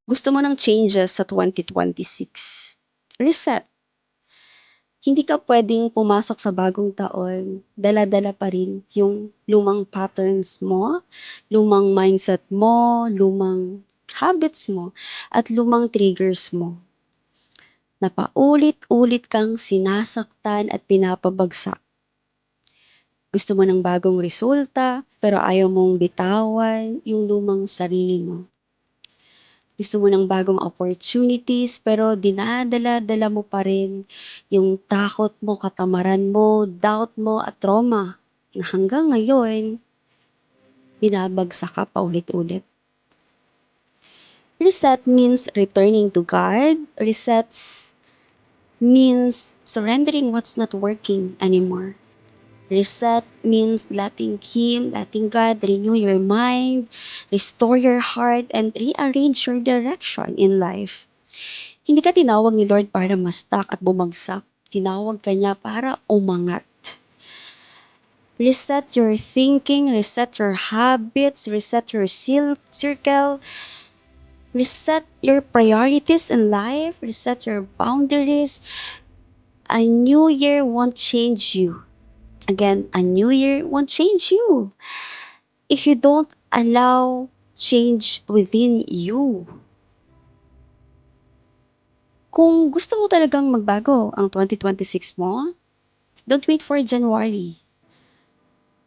Gusto mo ng changes sa 2026. Reset. Hindi ka pwedeng pumasok sa bagong taon, dala-dala pa rin yung lumang patterns mo, lumang mindset mo, lumang habits mo, at lumang triggers mo. Na paulit-ulit kang sinasaktan at pinapabagsak. Gusto mo ng bagong resulta, pero ayaw mong bitawan yung lumang sarili mo. Gusto mo ng bagong opportunities, pero dinadala-dala mo pa rin yung takot mo, katamaran mo, doubt mo, at trauma na hanggang ngayon, binabagsak ka pa ulit-ulit. Reset means returning to God. Resets means surrendering what's not working anymore. Reset means letting God renew your mind, restore your heart, and rearrange your direction in life. Hindi ka tinawag ni Lord para ma-stuck at bumagsak. Tinawag ka niya para umangat. Reset your thinking, reset your habits, reset your circle, reset your priorities in life, reset your boundaries. A new year won't change you. Again, a new year won't change you if you don't allow change within you. Kung gusto mo talagang magbago ang 2026 mo, don't wait for January.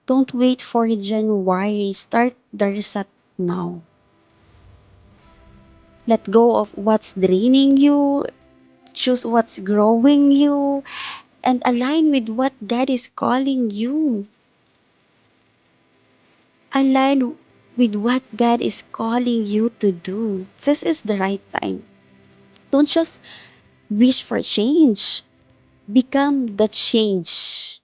Don't wait for January. Start the reset now. Let go of what's draining you, choose what's growing you, and align with what God is calling you. Align with what God is calling you to do. This is the right time. Don't just wish for change. Become the change.